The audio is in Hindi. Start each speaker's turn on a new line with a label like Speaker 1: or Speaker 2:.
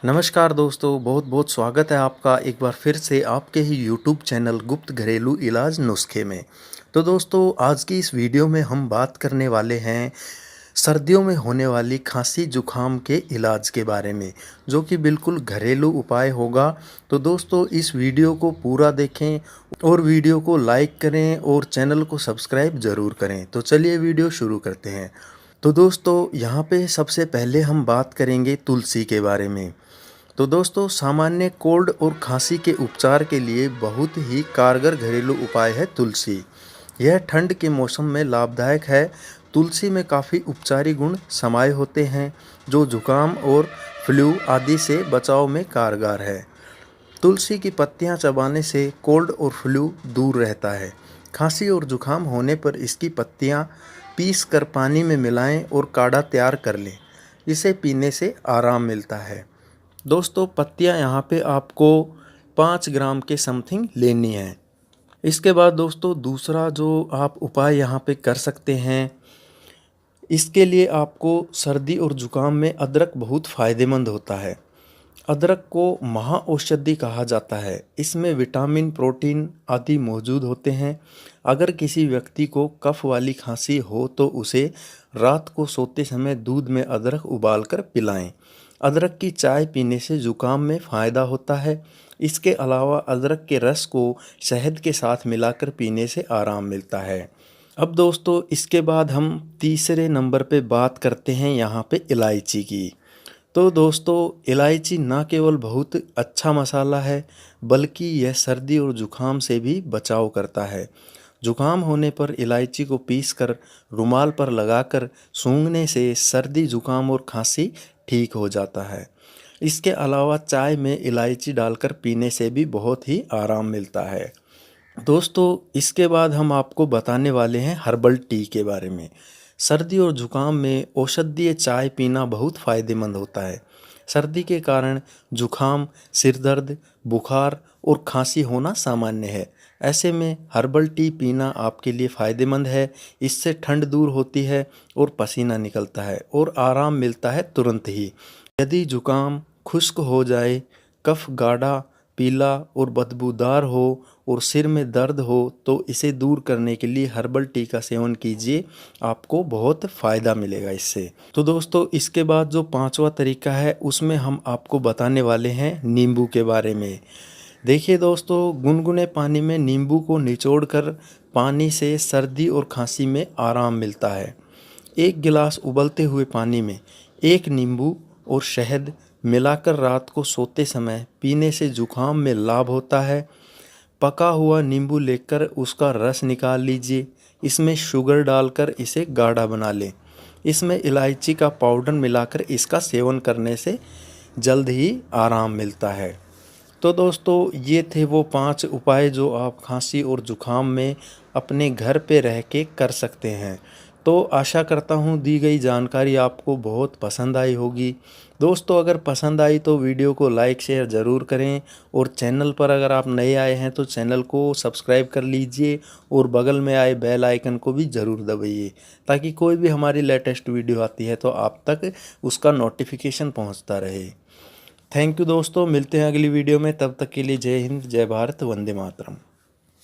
Speaker 1: नमस्कार दोस्तों, बहुत बहुत स्वागत है आपका एक बार फिर से आपके ही यूट्यूब चैनल गुप्त घरेलू इलाज नुस्खे में। तो दोस्तों, आज की इस वीडियो में हम बात करने वाले हैं सर्दियों में होने वाली खांसी जुखाम के इलाज के बारे में, जो कि बिल्कुल घरेलू उपाय होगा। तो दोस्तों, इस वीडियो को पूरा देखें और वीडियो को लाइक करें और चैनल को सब्सक्राइब ज़रूर करें। तो चलिए वीडियो शुरू करते हैं। तो दोस्तों, यहाँ पे सबसे पहले हम बात करेंगे तुलसी के बारे में। तो दोस्तों, सामान्य कोल्ड और खांसी के उपचार के लिए बहुत ही कारगर घरेलू उपाय है तुलसी। यह ठंड के मौसम में लाभदायक है। तुलसी में काफ़ी उपचारी गुण समाये होते हैं जो जुकाम और फ्लू आदि से बचाव में कारगर है। तुलसी की पत्तियां चबाने से कोल्ड और फ्लू दूर रहता है। खांसी और जुकाम होने पर इसकी पत्तियां पीस कर पानी में मिलाएं और काढ़ा तैयार कर लें। इसे पीने से आराम मिलता है। दोस्तों, पत्तियां यहाँ पे आपको 5 ग्राम के समथिंग लेनी है। इसके बाद दोस्तों, दूसरा जो आप उपाय यहाँ पे कर सकते हैं, इसके लिए आपको सर्दी और जुकाम में अदरक बहुत फ़ायदेमंद होता है। अदरक को महाऔषधि कहा जाता है। इसमें विटामिन, प्रोटीन आदि मौजूद होते हैं। अगर किसी व्यक्ति को कफ वाली खांसी हो तो उसे रात को सोते समय दूध में अदरक उबालकर पिलाएं। अदरक की चाय पीने से जुकाम में फ़ायदा होता है। इसके अलावा अदरक के रस को शहद के साथ मिलाकर पीने से आराम मिलता है। अब दोस्तों, इसके बाद हम तीसरे नंबर पे बात करते हैं यहाँ पे इलायची की। तो दोस्तों, इलायची ना केवल बहुत अच्छा मसाला है, बल्कि यह सर्दी और जुखाम से भी बचाव करता है। जुखाम होने पर इलायची को पीसकर रुमाल पर लगाकर सूंघने से सर्दी, जुखाम और खांसी ठीक हो जाता है। इसके अलावा चाय में इलायची डालकर पीने से भी बहुत ही आराम मिलता है। दोस्तों, इसके बाद हम आपको बताने वाले हैं हर्बल टी के बारे में। सर्दी और जुकाम में औषधीय चाय पीना बहुत फ़ायदेमंद होता है। सर्दी के कारण जुखाम, सिर दर्द, बुखार और खांसी होना सामान्य है। ऐसे में हर्बल टी पीना आपके लिए फ़ायदेमंद है। इससे ठंड दूर होती है और पसीना निकलता है और आराम मिलता है तुरंत ही। यदि जुकाम खुश्क हो जाए, कफ गाढ़ा, पीला और बदबूदार हो और सिर में दर्द हो तो इसे दूर करने के लिए हर्बल टी का सेवन कीजिए। आपको बहुत फ़ायदा मिलेगा इससे। तो दोस्तों, इसके बाद जो पांचवा तरीका है उसमें हम आपको बताने वाले हैं नींबू के बारे में। देखिए दोस्तों, गुनगुने पानी में नींबू को निचोड़कर पानी से सर्दी और खांसी में आराम मिलता है। एक गिलास उबलते हुए पानी में एक नींबू और शहद मिलाकर रात को सोते समय पीने से जुखाम में लाभ होता है। पका हुआ नींबू लेकर उसका रस निकाल लीजिए। इसमें शुगर डालकर इसे गाढ़ा बना लें। इसमें इलायची का पाउडर मिलाकर इसका सेवन करने से जल्द ही आराम मिलता है। तो दोस्तों, ये थे वो 5 उपाय जो आप खांसी और जुखाम में अपने घर पे रह के कर सकते हैं। तो आशा करता हूँ दी गई जानकारी आपको बहुत पसंद आई होगी। दोस्तों, अगर पसंद आई तो वीडियो को लाइक शेयर ज़रूर करें और चैनल पर अगर आप नए आए हैं तो चैनल को सब्सक्राइब कर लीजिए और बगल में आए बेल आइकन को भी ज़रूर दबाइए, ताकि कोई भी हमारी लेटेस्ट वीडियो आती है तो आप तक उसका नोटिफिकेशन पहुँचता रहे। थैंक यू दोस्तों, मिलते हैं अगली वीडियो में। तब तक के लिए जय हिंद, जय भारत, वंदे मातरम।